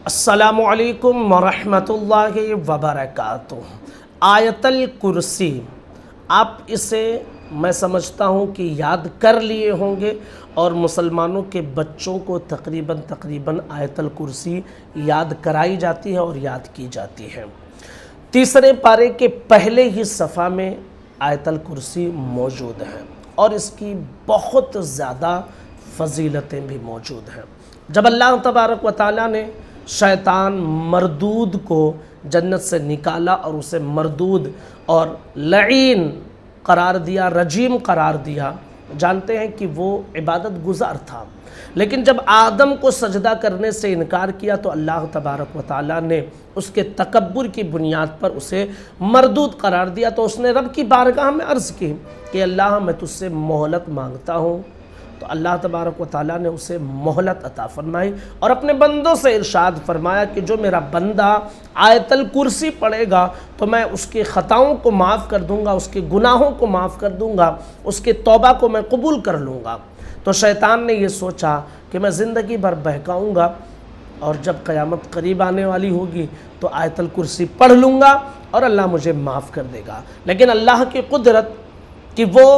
السلام علیکم ورحمۃ اللہ وبرکاتہ۔ آیت الکرسی، آپ اسے میں سمجھتا ہوں کہ یاد کر لیے ہوں گے، اور مسلمانوں کے بچوں کو تقریباً آیت الکرسی یاد کرائی جاتی ہے اور یاد کی جاتی ہے۔ تیسرے پارے کے پہلے ہی صفحہ میں آیت الکرسی موجود ہے اور اس کی بہت زیادہ فضیلتیں بھی موجود ہیں۔ جب اللہ تبارک و تعالیٰ نے شیطان مردود کو جنت سے نکالا اور اسے مردود اور لعین قرار دیا، رجیم قرار دیا، جانتے ہیں کہ وہ عبادت گزار تھا، لیکن جب آدم کو سجدہ کرنے سے انکار کیا تو اللہ تبارک و تعالیٰ نے اس کے تکبر کی بنیاد پر اسے مردود قرار دیا۔ تو اس نے رب کی بارگاہ میں عرض کی کہ اللہ میں تجھ سے مہلت مانگتا ہوں، تو اللہ تبارک و تعالیٰ نے اسے مہلت عطا فرمائی اور اپنے بندوں سے ارشاد فرمایا کہ جو میرا بندہ آیت الکرسی پڑھے گا تو میں اس کے خطاؤں کو معاف کر دوں گا، اس کے گناہوں کو معاف کر دوں گا، اس کے توبہ کو میں قبول کر لوں گا۔ تو شیطان نے یہ سوچا کہ میں زندگی بھر بہکاؤں گا اور جب قیامت قریب آنے والی ہوگی تو آیت الکرسی پڑھ لوں گا اور اللہ مجھے معاف کر دے گا، لیکن اللہ کی قدرت کہ وہ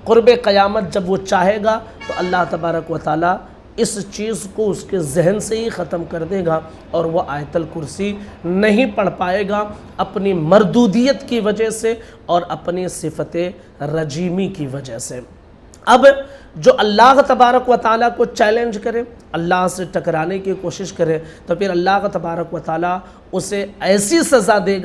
قرب قیامت جب وہ چاہے گا تو اللہ تبارک و تعالیٰ اس چیز کو اس کے ذہن سے ہی ختم کر دے گا اور وہ آیت الکرسی نہیں پڑھ پائے گا، اپنی مردودیت کی وجہ سے اور اپنی صفت رجیمی کی وجہ سے۔ اب جو اللہ تبارک و تعالیٰ کو چیلنج کرے، اللہ سے ٹکرانے کی کوشش کرے، تو پھر اللہ تبارک و تعالیٰ اسے ایسی سزا دے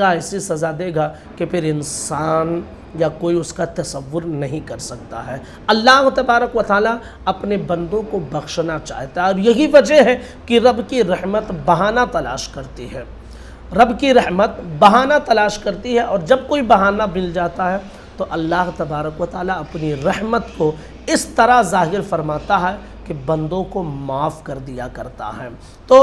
گا کہ پھر انسان یا کوئی اس کا تصور نہیں کر سکتا ہے۔ اللہ تبارک و تعالیٰ اپنے بندوں کو بخشنا چاہتا ہے، اور یہی وجہ ہے کہ رب کی رحمت بہانہ تلاش کرتی ہے۔ رب کی رحمت بہانہ تلاش کرتی ہے، اور جب کوئی بہانہ مل جاتا ہے تو اللہ تبارک و تعالیٰ اپنی رحمت کو اس طرح ظاہر فرماتا ہے کہ بندوں کو معاف کر دیا کرتا ہے۔ تو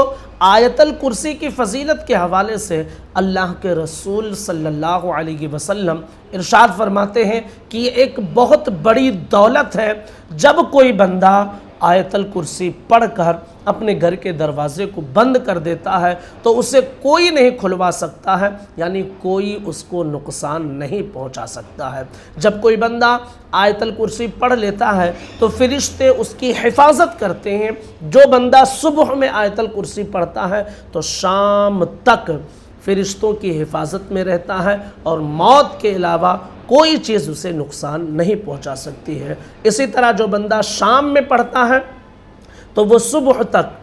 آیت الکرسی کی فضیلت کے حوالے سے اللہ کے رسول صلی اللہ علیہ وسلم ارشاد فرماتے ہیں کہ یہ ایک بہت بڑی دولت ہے۔ جب کوئی بندہ آیت الکرسی پڑھ کر اپنے گھر کے دروازے کو بند کر دیتا ہے تو اسے کوئی نہیں کھلوا سکتا ہے، یعنی کوئی اس کو نقصان نہیں پہنچا سکتا ہے۔ جب کوئی بندہ آیت الکرسی پڑھ لیتا ہے تو فرشتے اس کی حفاظت کرتے ہیں۔ جو بندہ صبح میں آیت الکرسی پڑھتا ہے تو شام تک فرشتوں کی حفاظت میں رہتا ہے، اور موت کے علاوہ کوئی چیز اسے نقصان نہیں پہنچا سکتی ہے۔ اسی طرح جو بندہ شام میں پڑھتا ہے تو وہ صبح تک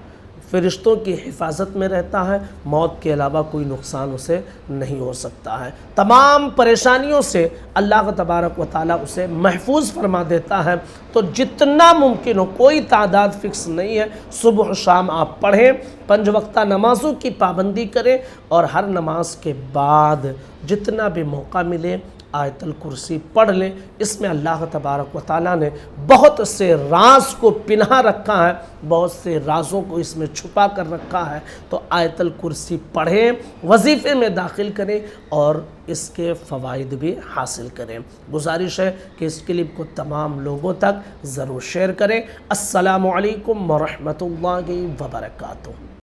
فرشتوں کی حفاظت میں رہتا ہے، موت کے علاوہ کوئی نقصان اسے نہیں ہو سکتا ہے۔ تمام پریشانیوں سے اللہ تبارک و تعالیٰ اسے محفوظ فرما دیتا ہے۔ تو جتنا ممکن ہو، کوئی تعداد فکس نہیں ہے، صبح شام آپ پڑھیں، 5 وقتہ نمازوں کی پابندی کریں، اور ہر نماز کے بعد جتنا بھی موقع ملے آیت الکرسی پڑھ لیں۔ اس میں اللہ تبارک و تعالیٰ نے بہت سے راز کو پنہا رکھا ہے، بہت سے رازوں کو اس میں چھپا کر رکھا ہے۔ تو آیت الکرسی پڑھیں، وظیفے میں داخل کریں اور اس کے فوائد بھی حاصل کریں۔ گزارش ہے کہ اس کلپ کو تمام لوگوں تک ضرور شیئر کریں۔ السلام علیکم ورحمۃ اللہ وبرکاتہ۔